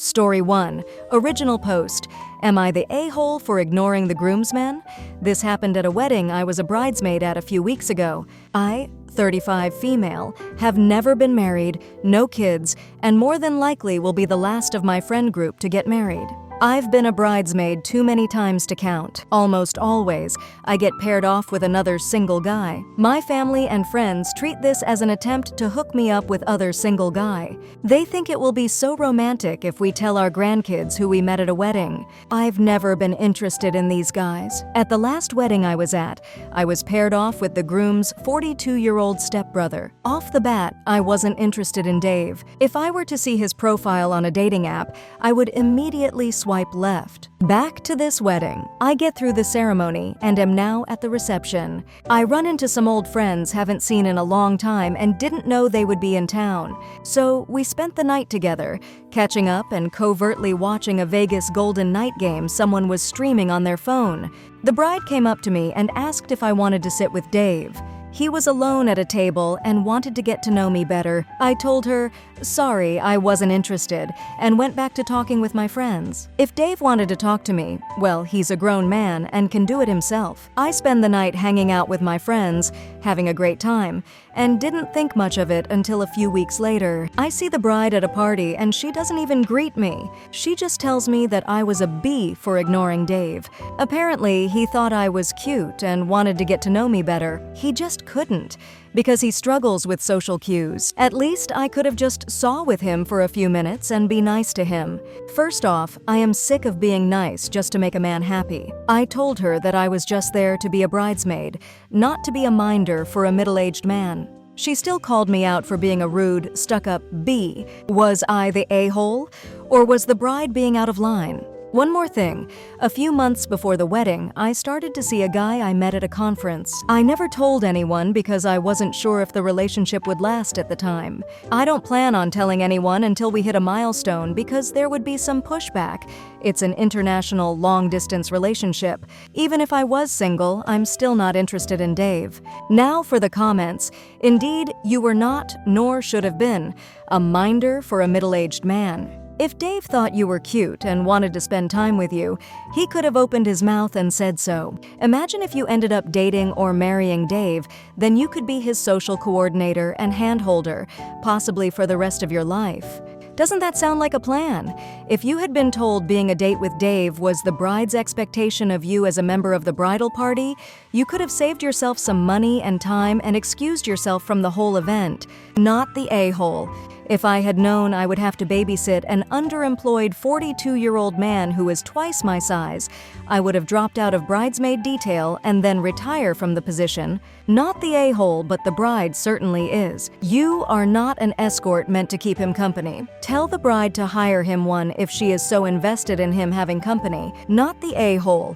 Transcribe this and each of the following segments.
Story 1. Original post. Am I the a-hole for ignoring the groomsman? This happened at a wedding I was a bridesmaid at a few weeks ago. I, 35 female, have never been married, no kids, and more than likely will be the last of my friend group to get married. I've been a bridesmaid too many times to count. Almost always, I get paired off with another single guy. My family and friends treat this as an attempt to hook me up with other single guy. They think it will be so romantic if we tell our grandkids who we met at a wedding. I've never been interested in these guys. At the last wedding I was at, I was paired off with the groom's 42-year-old stepbrother. Off the bat, I wasn't interested in Dave. If I were to see his profile on a dating app, I would immediately swipe left. Back to this wedding. I get through the ceremony and am now at the reception. I run into some old friends haven't seen in a long time and didn't know they would be in town. So we spent the night together, catching up and covertly watching a Vegas Golden Night game someone was streaming on their phone. The bride came up to me and asked if I wanted to sit with Dave. He was alone at a table and wanted to get to know me better. I told her, sorry, I wasn't interested, and went back to talking with my friends. If Dave wanted to talk to me, well, he's a grown man and can do it himself. I spend the night hanging out with my friends, having a great time, and didn't think much of it until a few weeks later. I see the bride at a party and she doesn't even greet me. She just tells me that I was a B for ignoring Dave. Apparently, he thought I was cute and wanted to get to know me better. He just couldn't, because he struggles with social cues. At least I could have just saw with him for a few minutes and be nice to him. First off, I am sick of being nice just to make a man happy. I told her that I was just there to be a bridesmaid, not to be a minder for a middle-aged man. She still called me out for being a rude, stuck-up B. Was I the a-hole? Or was the bride being out of line? One more thing. A few months before the wedding, I started to see a guy I met at a conference. I never told anyone because I wasn't sure if the relationship would last at the time. I don't plan on telling anyone until we hit a milestone because there would be some pushback. It's an international long-distance relationship. Even if I was single, I'm still not interested in Dave. Now for the comments. Indeed, you were not, nor should have been, a minder for a middle-aged man. If Dave thought you were cute and wanted to spend time with you, he could have opened his mouth and said so. Imagine if you ended up dating or marrying Dave, then you could be his social coordinator and handholder, possibly for the rest of your life. Doesn't that sound like a plan? If you had been told being a date with Dave was the bride's expectation of you as a member of the bridal party, you could have saved yourself some money and time and excused yourself from the whole event. Not the a-hole. If I had known I would have to babysit an underemployed 42-year-old man who is twice my size, I would have dropped out of bridesmaid detail and then retire from the position. Not the a-hole, but the bride certainly is. You are not an escort meant to keep him company. Tell the bride to hire him one if she is so invested in him having company. Not the a-hole.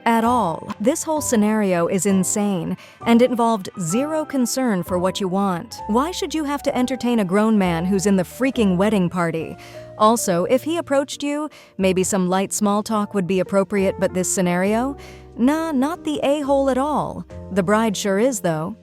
At all. This whole scenario is insane and involved zero concern for what you want. Why should you have to entertain a grown man who's in the freaking wedding party? Also, if he approached you, maybe some light small talk would be appropriate, but this scenario? Nah, not the a-hole at all. The bride sure is, though.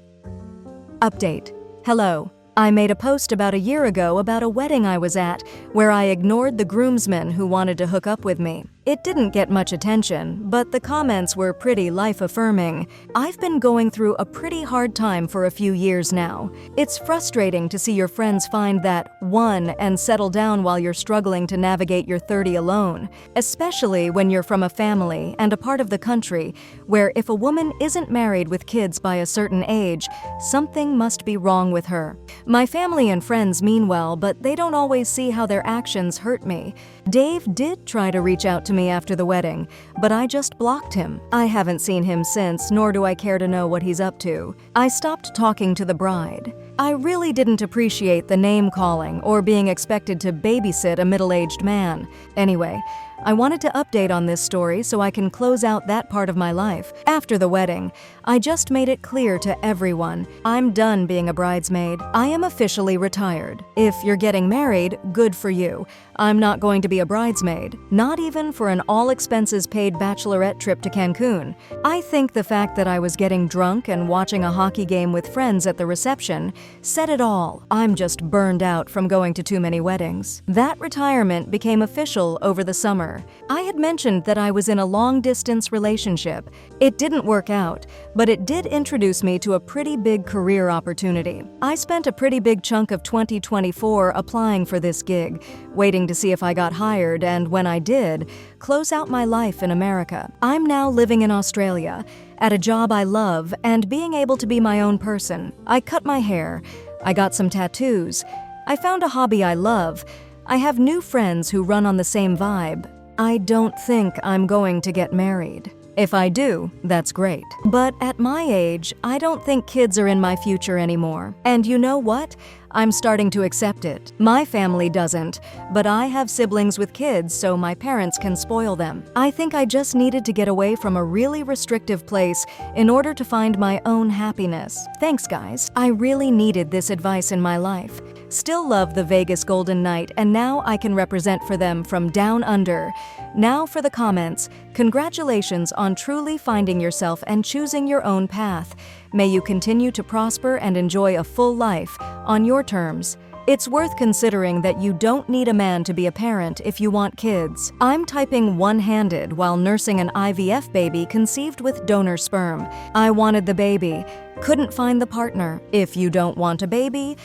Update. Hello. I made a post about a year ago about a wedding I was at where I ignored the groomsman who wanted to hook up with me. It didn't get much attention, but the comments were pretty life-affirming. I've been going through a pretty hard time for a few years now. It's frustrating to see your friends find that one and settle down while you're struggling to navigate your 30 alone, especially when you're from a family and a part of the country where if a woman isn't married with kids by a certain age, something must be wrong with her. My family and friends mean well, but they don't always see how their actions hurt me. Dave did try to reach out to me after the wedding, but I just blocked him. I haven't seen him since, nor do I care to know what he's up to. I stopped talking to the bride. I really didn't appreciate the name-calling or being expected to babysit a middle-aged man. Anyway, I wanted to update on this story so I can close out that part of my life. After the wedding, I just made it clear to everyone, I'm done being a bridesmaid. I am officially retired. If you're getting married, good for you. I'm not going to be a bridesmaid, not even for an all-expenses-paid bachelorette trip to Cancun. I think the fact that I was getting drunk and watching a hockey game with friends at the reception said it all. I'm just burned out from going to too many weddings. That retirement became official over the summer. I had mentioned that I was in a long-distance relationship. It didn't work out, but it did introduce me to a pretty big career opportunity. I spent a pretty big chunk of 2024 applying for this gig, waiting to see if I got hired, and when I did, close out my life in America. I'm now living in Australia, at a job I love, and being able to be my own person. I cut my hair. I got some tattoos. I found a hobby I love. I have new friends who run on the same vibe. I don't think I'm going to get married. If I do, that's great. But at my age, I don't think kids are in my future anymore. And you know what? I'm starting to accept it. My family doesn't, but I have siblings with kids, so my parents can spoil them. I think I just needed to get away from a really restrictive place in order to find my own happiness. Thanks, guys. I really needed this advice in my life. Still love the Vegas Golden Knight, and now I can represent for them from down under. Now for the comments. Congratulations on truly finding yourself and choosing your own path. May you continue to prosper and enjoy a full life on your terms. It's worth considering that you don't need a man to be a parent if you want kids. I'm typing one-handed while nursing an IVF baby conceived with donor sperm. I wanted the baby, couldn't find the partner. If you don't want a baby,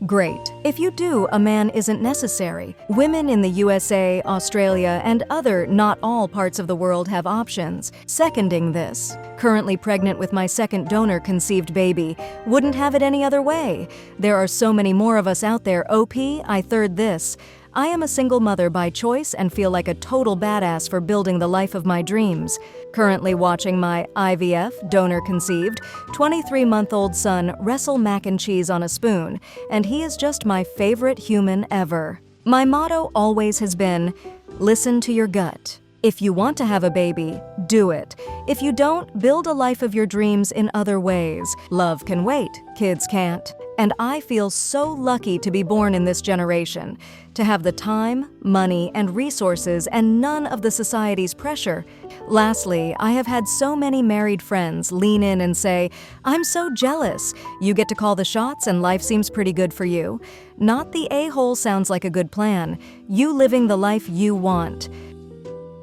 great. If you do, a man isn't necessary. Women in the USA, Australia, and other not all parts of the world have options. Seconding this. Currently pregnant with my second donor-conceived baby. Wouldn't have it any other way. There are so many more of us out there. OP, I third this. I am a single mother by choice and feel like a total badass for building the life of my dreams. Currently watching my IVF, donor-conceived, 23-month-old son wrestle mac and cheese on a spoon, and he is just my favorite human ever. My motto always has been, listen to your gut. If you want to have a baby, do it. If you don't, build a life of your dreams in other ways. Love can wait, kids can't. And I feel so lucky to be born in this generation, to have the time, money, and resources and none of the society's pressure. Lastly, I have had so many married friends lean in and say, I'm so jealous. You get to call the shots and life seems pretty good for you. Not the a-hole sounds like a good plan. You living the life you want.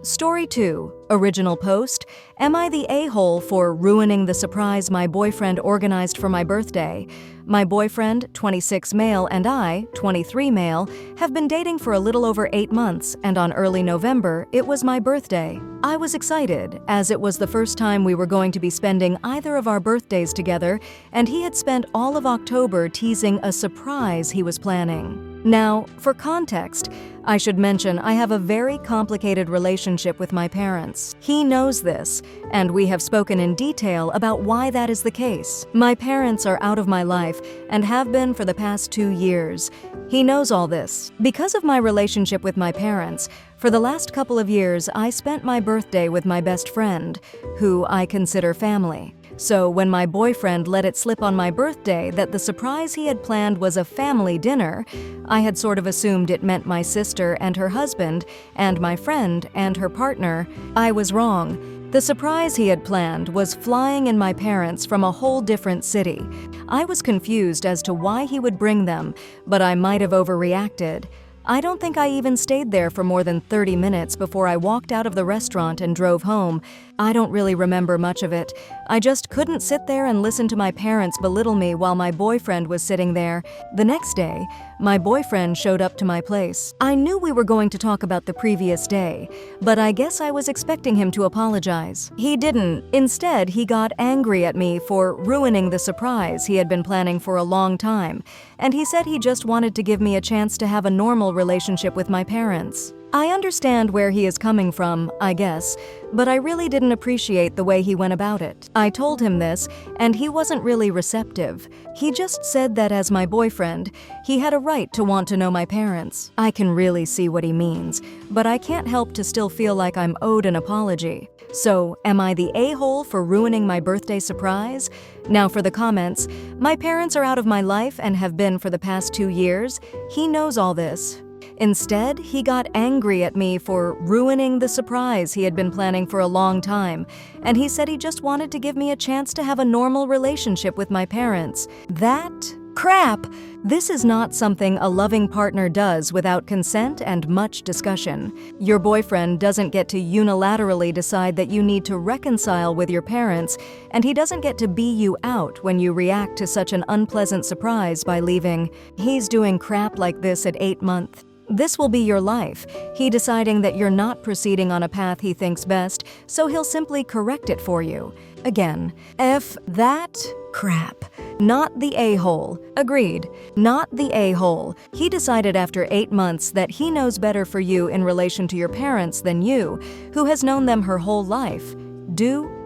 Story 2. Original post. Am I the a-hole for ruining the surprise my boyfriend organized for my birthday? My boyfriend, 26 male, and I, 23 male, have been dating for a little over 8 months, and on early November, it was my birthday. I was excited, as it was the first time we were going to be spending either of our birthdays together, and he had spent all of October teasing a surprise he was planning. Now, for context, I should mention I have a very complicated relationship with my parents. He knows this, and we have spoken in detail about why that is the case. My parents are out of my life and have been for the past 2 years. He knows all this. Because of my relationship with my parents, for the last couple of years, I spent my birthday with my best friend, who I consider family. So when my boyfriend let it slip on my birthday that the surprise he had planned was a family dinner, I had sort of assumed it meant my sister and her husband, and my friend and her partner. I was wrong. The surprise he had planned was flying in my parents from a whole different city. I was confused as to why he would bring them, but I might have overreacted. I don't think I even stayed there for more than 30 minutes before I walked out of the restaurant and drove home. I don't really remember much of it. I just couldn't sit there and listen to my parents belittle me while my boyfriend was sitting there. The next day, my boyfriend showed up to my place. I knew we were going to talk about the previous day, but I guess I was expecting him to apologize. He didn't. Instead, he got angry at me for ruining the surprise he had been planning for a long time, and he said he just wanted to give me a chance to have a normal relationship with my parents. I understand where he is coming from, I guess, but I really didn't appreciate the way he went about it. I told him this, and he wasn't really receptive. He just said that as my boyfriend, he had a right to want to know my parents. I can really see what he means, but I can't help to still feel like I'm owed an apology. So, am I the a-hole for ruining my birthday surprise? Now for the comments. My parents are out of my life and have been for the past 2 years. He knows all this. Instead, he got angry at me for ruining the surprise he had been planning for a long time, and he said he just wanted to give me a chance to have a normal relationship with my parents. That crap! This is not something a loving partner does without consent and much discussion. Your boyfriend doesn't get to unilaterally decide that you need to reconcile with your parents, and he doesn't get to bee you out when you react to such an unpleasant surprise by leaving. He's doing crap like this at 8 months. This will be your life. He deciding that you're not proceeding on a path he thinks best, so he'll simply correct it for you. Again, F that crap. Not the a-hole. Agreed. Not the a-hole. He decided after 8 months that he knows better for you in relation to your parents than you, who has known them her whole life.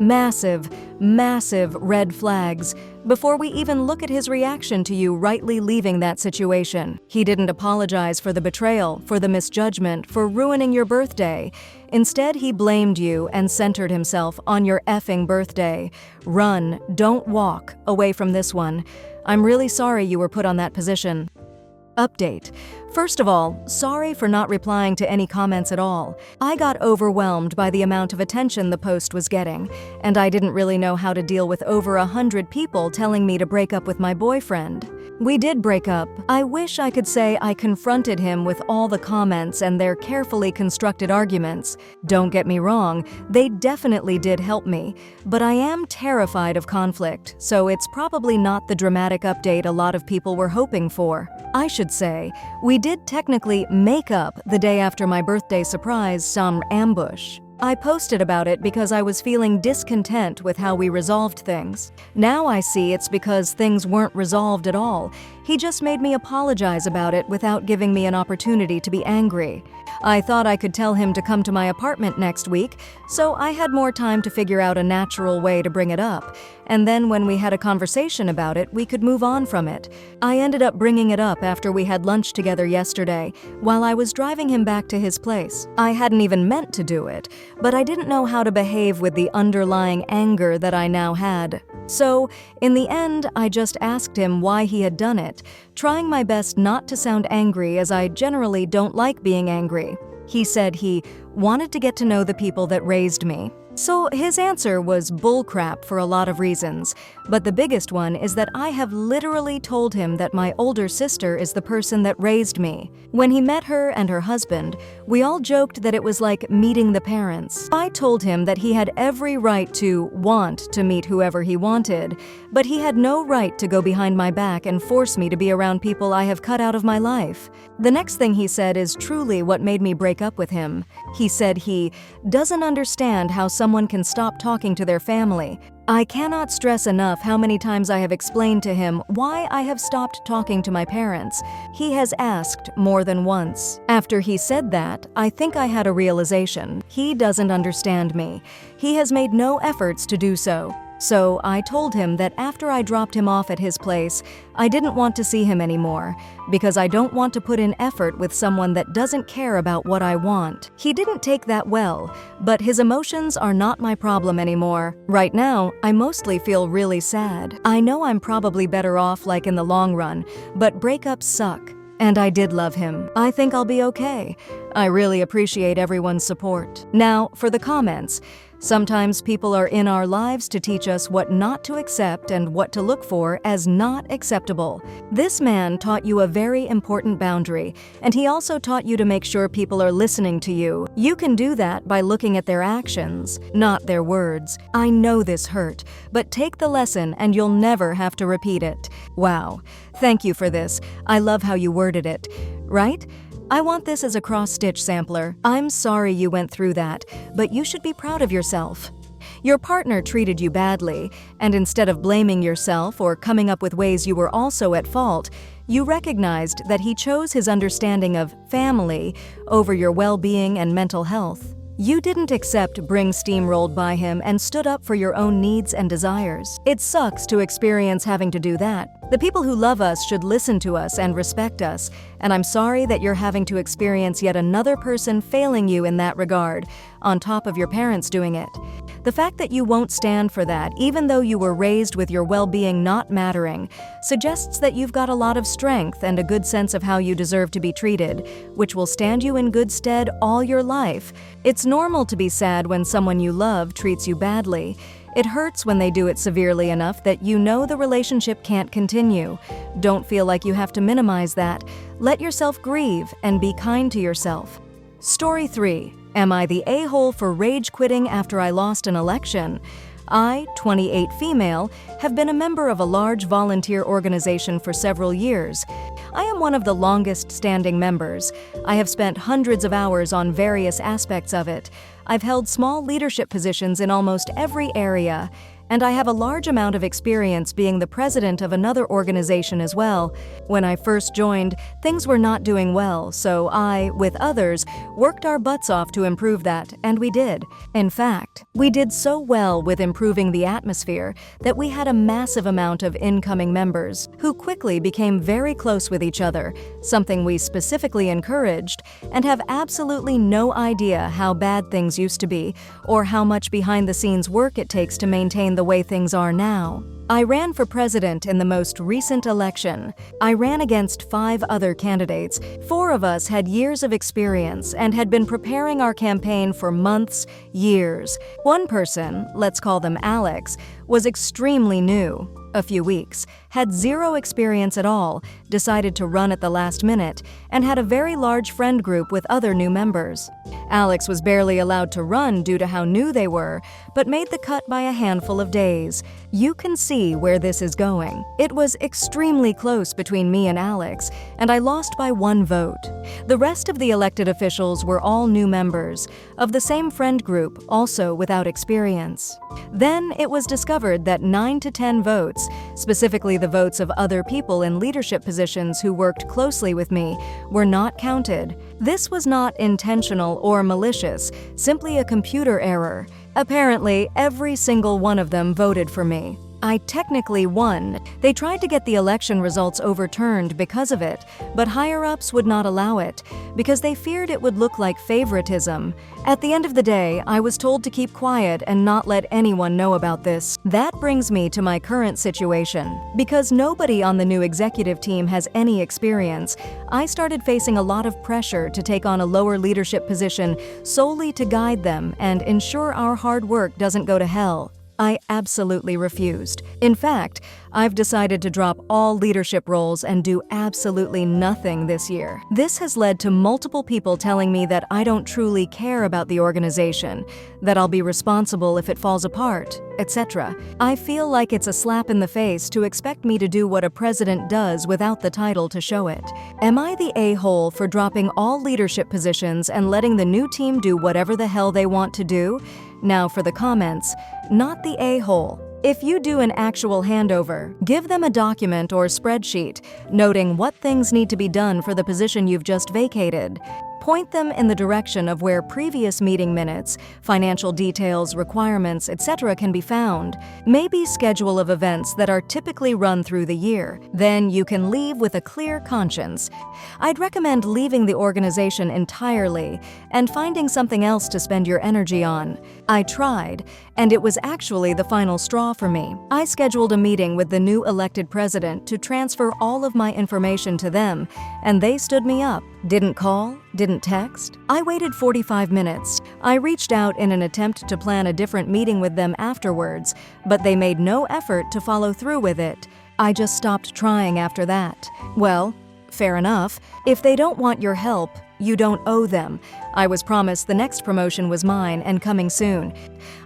Massive, massive red flags before we even look at his reaction to you rightly leaving that situation. He didn't apologize for the betrayal, for the misjudgment, for ruining your birthday. Instead, he blamed you and centered himself on your effing birthday. Run, don't walk, away from this one. I'm really sorry you were put on that position. Update. First of all, sorry for not replying to any comments at all. I got overwhelmed by the amount of attention the post was getting, and I didn't really know how to deal with over 100 people telling me to break up with my boyfriend. We did break up. I wish I could say I confronted him with all the comments and their carefully constructed arguments. Don't get me wrong, they definitely did help me, but I am terrified of conflict, so it's probably not the dramatic update a lot of people were hoping for. I should say, we did technically make up the day after my birthday surprise, some ambush. I posted about it because I was feeling discontent with how we resolved things. Now I see it's because things weren't resolved at all. He just made me apologize about it without giving me an opportunity to be angry. I thought I could tell him to come to my apartment next week, so I had more time to figure out a natural way to bring it up. And then when we had a conversation about it, we could move on from it. I ended up bringing it up after we had lunch together yesterday, while I was driving him back to his place. I hadn't even meant to do it, but I didn't know how to behave with the underlying anger that I now had. So, in the end, I just asked him why he had done it, trying my best not to sound angry as I generally don't like being angry. He said he wanted to get to know the people that raised me. So his answer was bullcrap for a lot of reasons, but the biggest one is that I have literally told him that my older sister is the person that raised me. When he met her and her husband, we all joked that it was like meeting the parents. I told him that he had every right to want to meet whoever he wanted, but he had no right to go behind my back and force me to be around people I have cut out of my life. The next thing he said is truly what made me break up with him. He said he doesn't understand how someone can stop talking to their family. I cannot stress enough how many times I have explained to him why I have stopped talking to my parents. He has asked more than once. After he said that, I think I had a realization. He doesn't understand me. He has made no efforts to do so. So I told him that after I dropped him off at his place, I didn't want to see him anymore, because I don't want to put in effort with someone that doesn't care about what I want. He didn't take that well, but his emotions are not my problem anymore. Right now, I mostly feel really sad. I know I'm probably better off like in the long run, but breakups suck. And I did love him. I think I'll be okay. I really appreciate everyone's support. Now, for the comments. Sometimes people are in our lives to teach us what not to accept and what to look for as not acceptable. This man taught you a very important boundary, and he also taught you to make sure people are listening to you. You can do that by looking at their actions, not their words. I know this hurt, but take the lesson and you'll never have to repeat it. Wow. Thank you for this. I love how you worded it. Right? I want this as a cross-stitch sampler. I'm sorry you went through that, but you should be proud of yourself. Your partner treated you badly, and instead of blaming yourself or coming up with ways you were also at fault, You recognized that he chose his understanding of family over your well-being and mental health. You didn't accept being steamrolled by him and stood up for your own needs and desires. It sucks to experience having to do that. The people who love us should listen to us and respect us, and I'm sorry that you're having to experience yet another person failing you in that regard, on top of your parents doing it. The fact that you won't stand for that, even though you were raised with your well-being not mattering, suggests that you've got a lot of strength and a good sense of how you deserve to be treated, which will stand you in good stead all your life. It's normal to be sad when someone you love treats you badly. It hurts when they do it severely enough that you know the relationship can't continue. Don't feel like you have to minimize that. Let yourself grieve and be kind to yourself. Story 3. Am I the a-hole for rage quitting after I lost an election? I, 28 female, have been a member of a large volunteer organization for several years. I am one of the longest-standing members. I have spent hundreds of hours on various aspects of it. I've held small leadership positions in almost every area, and I have a large amount of experience being the president of another organization as well. When I first joined, things were not doing well, so I, with others, worked our butts off to improve that, and we did. In fact, we did so well with improving the atmosphere that we had a massive amount of incoming members who quickly became very close with each other, something we specifically encouraged, and have absolutely no idea how bad things used to be or how much behind-the-scenes work it takes to maintain the way things are now. I ran for president in the most recent election. I ran against 5 other candidates. 4 of us had years of experience and had been preparing our campaign for months, years. One person, let's call them Alex, was extremely new. A few weeks, had 0 experience at all, decided to run at the last minute, and had a very large friend group with other new members. Alex was barely allowed to run due to how new they were, but made the cut by a handful of days. You can see where this is going. It was extremely close between me and Alex, and I lost by 1 vote. The rest of the elected officials were all new members, of the same friend group, also without experience. Then it was discovered that 9 to 10 votes, specifically the votes of other people in leadership positions who worked closely with me, were not counted. This was not intentional or malicious, simply a computer error. Apparently, every single one of them voted for me. I technically won. They tried to get the election results overturned because of it, but higher-ups would not allow it, because they feared it would look like favoritism. At the end of the day, I was told to keep quiet and not let anyone know about this. That brings me to my current situation. Because nobody on the new executive team has any experience, I started facing a lot of pressure to take on a lower leadership position solely to guide them and ensure our hard work doesn't go to hell. I absolutely refused. In fact, I've decided to drop all leadership roles and do absolutely nothing this year. This has led to multiple people telling me that I don't truly care about the organization, that I'll be responsible if it falls apart, etc. I feel like it's a slap in the face to expect me to do what a president does without the title to show it. Am I the a-hole for dropping all leadership positions and letting the new team do whatever the hell they want to do? Now for the comments, not the a-hole. If you do an actual handover, give them a document or spreadsheet noting what things need to be done for the position you've just vacated. Point them in the direction of where previous meeting minutes, financial details, requirements, etc. can be found. Maybe schedule of events that are typically run through the year. Then you can leave with a clear conscience. I'd recommend leaving the organization entirely and finding something else to spend your energy on. I tried, and it was actually the final straw for me. I scheduled a meeting with the new elected president to transfer all of my information to them, and they stood me up. Didn't call, didn't text. I waited 45 minutes. I reached out in an attempt to plan a different meeting with them afterwards, but they made no effort to follow through with it. I just stopped trying after that. Well, fair enough. If they don't want your help, you don't owe them. I was promised the next promotion was mine and coming soon.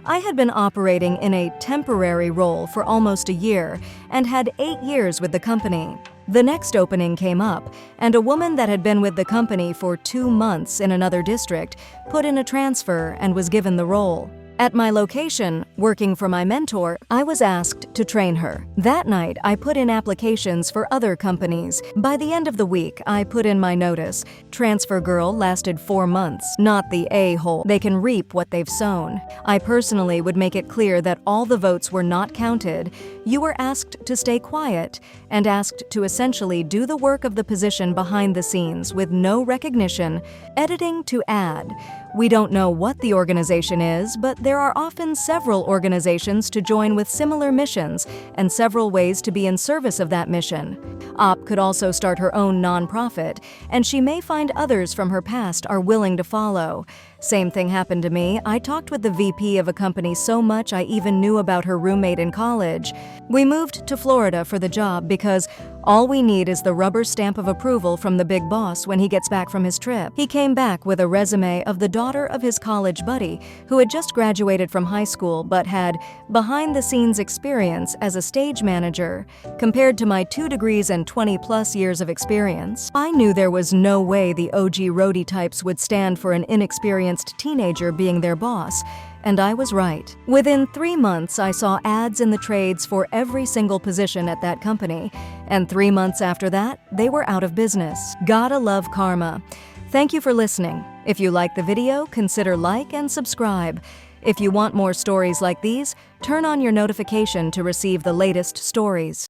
I had been operating in a temporary role for almost a year and had 8 years with the company. The next opening came up, and a woman that had been with the company for 2 months in another district put in a transfer and was given the role. At my location, working for my mentor, I was asked to train her. That night, I put in applications for other companies. By the end of the week, I put in my notice. Transfer girl lasted 4 months, not the a-hole. They can reap what they've sown. I personally would make it clear that all the votes were not counted. You were asked to stay quiet and asked to essentially do the work of the position behind the scenes with no recognition, editing to ad. We don't know what the organization is, but there are often several organizations to join with similar missions and several ways to be in service of that mission. Op could also start her own nonprofit, and she may find others from her past are willing to follow. Same thing happened to me. I talked with the VP of a company so much I even knew about her roommate in college. We moved to Florida for the job because all we need is the rubber stamp of approval from the big boss when he gets back from his trip. He came back with a resume of the daughter of his college buddy who had just graduated from high school but had behind-the-scenes experience as a stage manager. Compared to my 2 degrees and 20-plus years of experience, I knew there was no way the OG roadie types would stand for an inexperienced teenager being their boss. And I was right. Within 3 months, I saw ads in the trades for every single position at that company. And 3 months after that, they were out of business. Gotta love karma. Thank you for listening. If you like the video, consider like and subscribe. If you want more stories like these, turn on your notification to receive the latest stories.